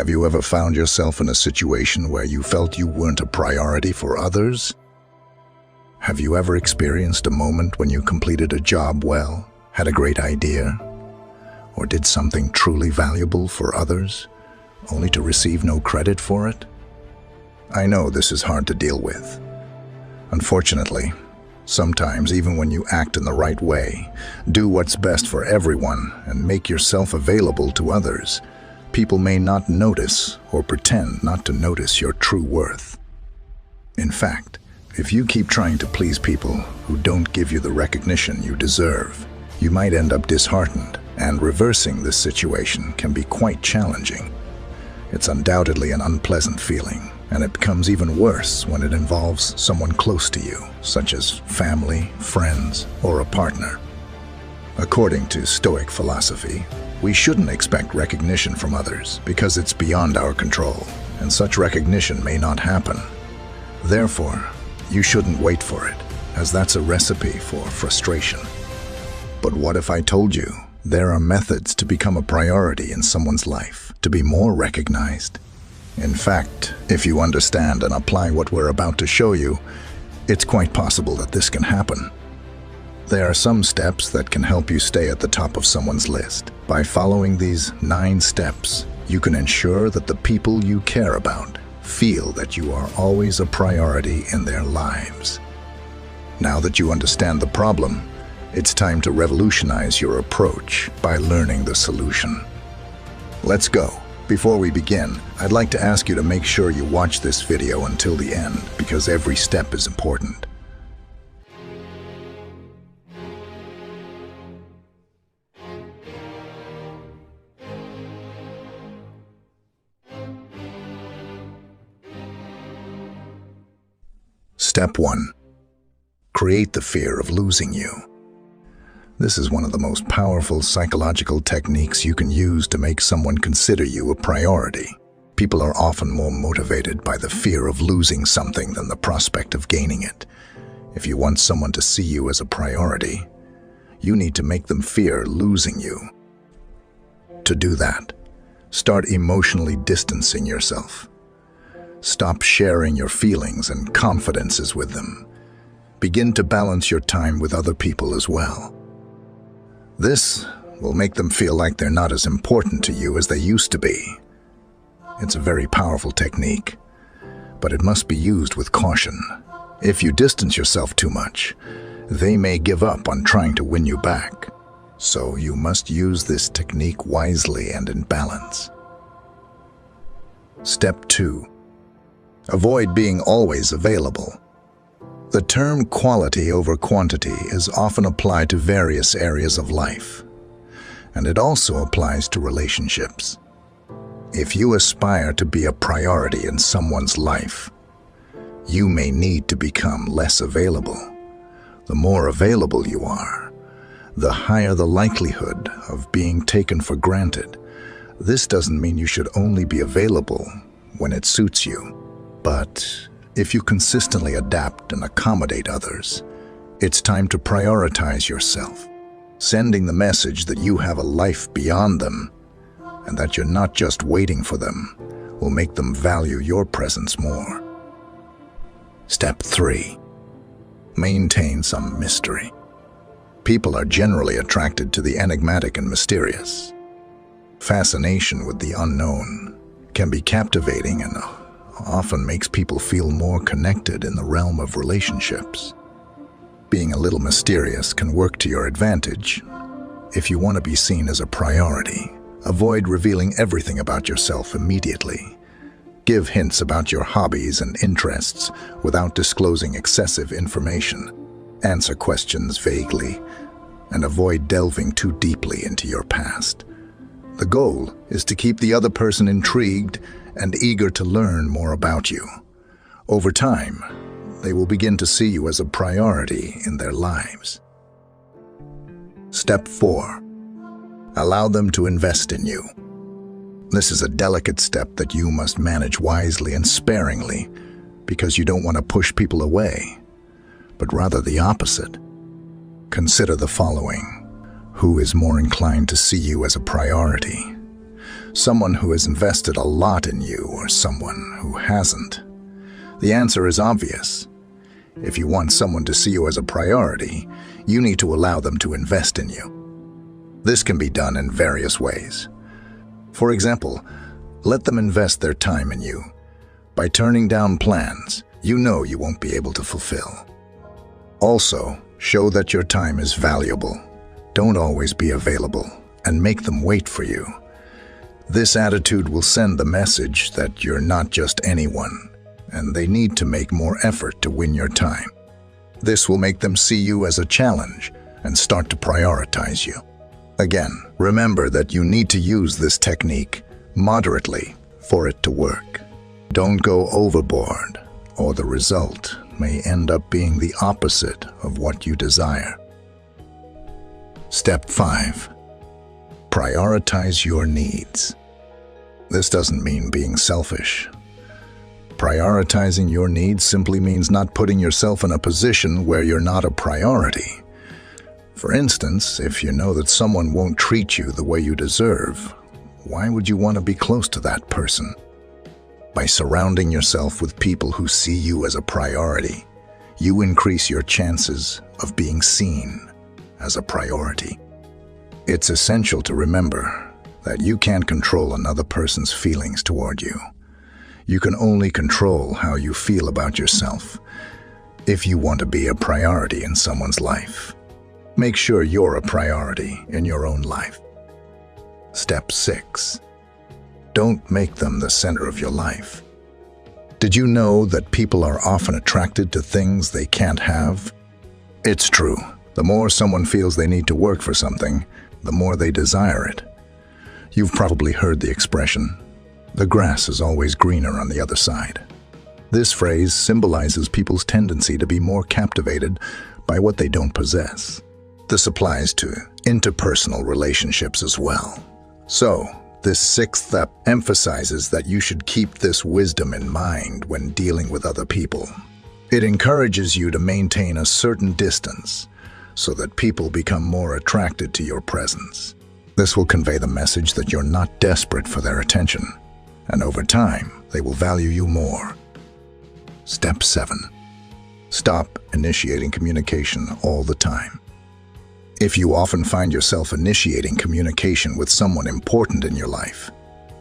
Have you ever found yourself in a situation where you felt you weren't a priority for others? Have you ever experienced a moment when you completed a job well, had a great idea, or did something truly valuable for others, only to receive no credit for it? I know this is hard to deal with. Unfortunately, sometimes even when you act in the right way, do what's best for everyone, and make yourself available to others, people may not notice or pretend not to notice your true worth. In fact, if you keep trying to please people who don't give you the recognition you deserve, you might end up disheartened, and reversing this situation can be quite challenging. It's undoubtedly an unpleasant feeling, and it becomes even worse when it involves someone close to you, such as family, friends, or a partner. According to Stoic philosophy, we shouldn't expect recognition from others because it's beyond our control, and such recognition may not happen. Therefore, you shouldn't wait for it, as that's a recipe for frustration. But what if I told you there are methods to become a priority in someone's life, to be more recognized? In fact, if you understand and apply what we're about to show you, it's quite possible that this can happen. There are some steps that can help you stay at the top of someone's list. By following these 9 steps, you can ensure that the people you care about feel that you are always a priority in their lives. Now that you understand the problem, it's time to revolutionize your approach by learning the solution. Let's go. Before we begin, I'd like to ask you to make sure you watch this video until the end, because every step is important. Step 1. Create the fear of losing you. This is one of the most powerful psychological techniques you can use to make someone consider you a priority. People are often more motivated by the fear of losing something than the prospect of gaining it. If you want someone to see you as a priority, you need to make them fear losing you. To do that, start emotionally distancing yourself. Stop sharing your feelings and confidences with them. Begin to balance your time with other people as well. This will make them feel like they're not as important to you as they used to be. It's a very powerful technique, but it must be used with caution. If you distance yourself too much, they may give up on trying to win you back. So you must use this technique wisely and in balance. Step 2. Avoid being always available. The term quality over quantity is often applied to various areas of life, and it also applies to relationships. If you aspire to be a priority in someone's life, you may need to become less available. The more available you are, the higher the likelihood of being taken for granted. This doesn't mean you should only be available when it suits you. But if you consistently adapt and accommodate others, it's time to prioritize yourself, sending the message that you have a life beyond them and that you're not just waiting for them will make them value your presence more. Step 3. Maintain some mystery. People are generally attracted to the enigmatic and mysterious. Fascination with the unknown can be captivating and often makes people feel more connected in the realm of relationships. Being a little mysterious can work to your advantage. If you want to be seen as a priority, avoid revealing everything about yourself immediately. Give hints about your hobbies and interests without disclosing excessive information. Answer questions vaguely, and avoid delving too deeply into your past. The goal is to keep the other person intrigued and eager to learn more about you. Over time, they will begin to see you as a priority in their lives. Step 4. Allow them to invest in you. This is a delicate step that you must manage wisely and sparingly, because you don't want to push people away, but rather the opposite. Consider the following. Who is more inclined to see you as a priority? Someone who has invested a lot in you or someone who hasn't? The answer is obvious. If you want someone to see you as a priority, you need to allow them to invest in you. This can be done in various ways. For example, let them invest their time in you by turning down plans you know you won't be able to fulfill. Also, show that your time is valuable. Don't always be available, and make them wait for you. This attitude will send the message that you're not just anyone, and they need to make more effort to win your time. This will make them see you as a challenge and start to prioritize you. Again, remember that you need to use this technique moderately for it to work. Don't go overboard, or the result may end up being the opposite of what you desire. Step 5. Prioritize your needs. This doesn't mean being selfish. Prioritizing your needs simply means not putting yourself in a position where you're not a priority. For instance, if you know that someone won't treat you the way you deserve, why would you want to be close to that person? By surrounding yourself with people who see you as a priority, you increase your chances of being seen as a priority. It's essential to remember that you can't control another person's feelings toward you. You can only control how you feel about yourself. If you want to be a priority in someone's life, make sure you're a priority in your own life. Step 6. Don't make them the center of your life. Did you know that people are often attracted to things they can't have? It's true. The more someone feels they need to work for something, the more they desire it. You've probably heard the expression, "The grass is always greener on the other side." This phrase symbolizes people's tendency to be more captivated by what they don't possess. This applies to interpersonal relationships as well. So, this 6th step emphasizes that you should keep this wisdom in mind when dealing with other people. It encourages you to maintain a certain distance so that people become more attracted to your presence. This will convey the message that you're not desperate for their attention, and over time, they will value you more. Step 7. Stop initiating communication all the time. If you often find yourself initiating communication with someone important in your life,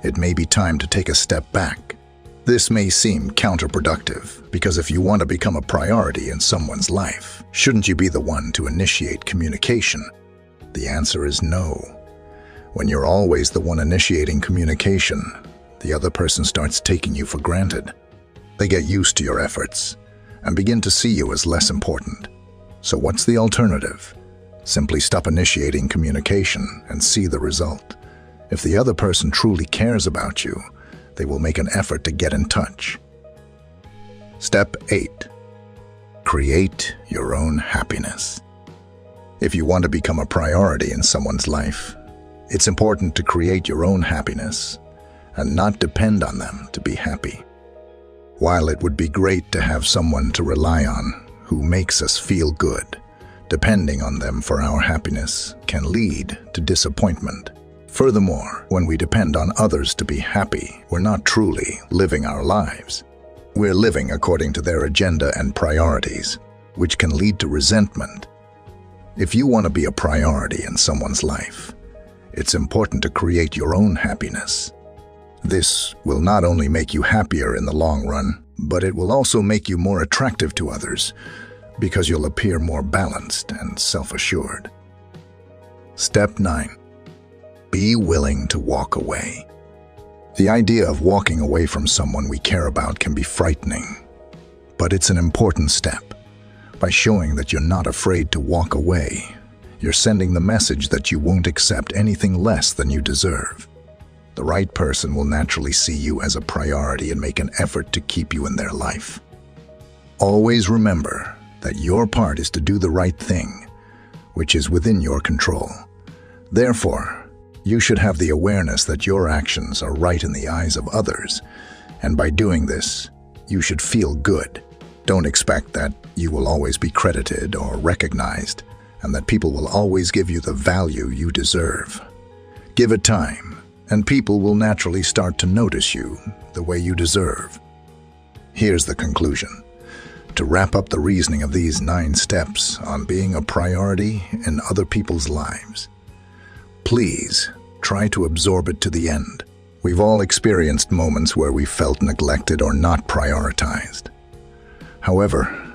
it may be time to take a step back. This may seem counterproductive, because if you want to become a priority in someone's life, shouldn't you be the one to initiate communication? The answer is no. When you're always the one initiating communication, the other person starts taking you for granted. They get used to your efforts and begin to see you as less important. So what's the alternative? Simply stop initiating communication and see the result. If the other person truly cares about you, they will make an effort to get in touch. Step 8. Create your own happiness. If you want to become a priority in someone's life, it's important to create your own happiness and not depend on them to be happy. While it would be great to have someone to rely on who makes us feel good, depending on them for our happiness can lead to disappointment. Furthermore, when we depend on others to be happy, we're not truly living our lives. We're living according to their agenda and priorities, which can lead to resentment. If you want to be a priority in someone's life, it's important to create your own happiness. This will not only make you happier in the long run, but it will also make you more attractive to others, because you'll appear more balanced and self-assured. Step 9. Be willing to walk away. The idea of walking away from someone we care about can be frightening, but it's an important step. By showing that you're not afraid to walk away, you're sending the message that you won't accept anything less than you deserve. The right person will naturally see you as a priority and make an effort to keep you in their life. Always remember that your part is to do the right thing, which is within your control. Therefore, you should have the awareness that your actions are right in the eyes of others, and by doing this, you should feel good. Don't expect that you will always be credited or recognized, and that people will always give you the value you deserve. Give it time, and people will naturally start to notice you the way you deserve. Here's the conclusion. To wrap up the reasoning of these 9 steps on being a priority in other people's lives, please try to absorb it to the end. We've all experienced moments where we felt neglected or not prioritized. However,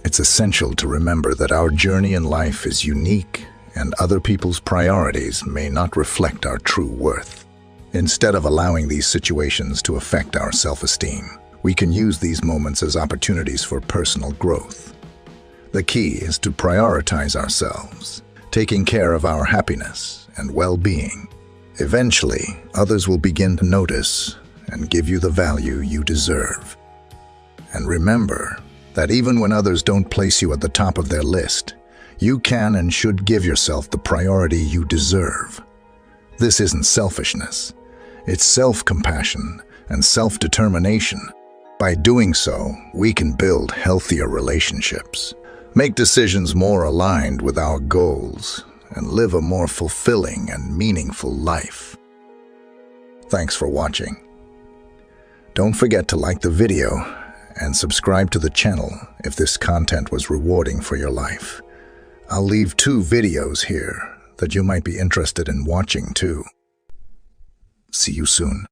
it's essential to remember that our journey in life is unique and other people's priorities may not reflect our true worth. Instead of allowing these situations to affect our self-esteem, we can use these moments as opportunities for personal growth. The key is to prioritize ourselves, taking care of our happiness and well-being. Eventually, others will begin to notice and give you the value you deserve. And remember that even when others don't place you at the top of their list, you can and should give yourself the priority you deserve. This isn't selfishness. It's self-compassion and self-determination. By doing so, we can build healthier relationships, make decisions more aligned with our goals, and live a more fulfilling and meaningful life. Thanks for watching. Don't forget to like the video and subscribe to the channel if this content was rewarding for your life. I'll leave 2 videos here that you might be interested in watching too. See you soon.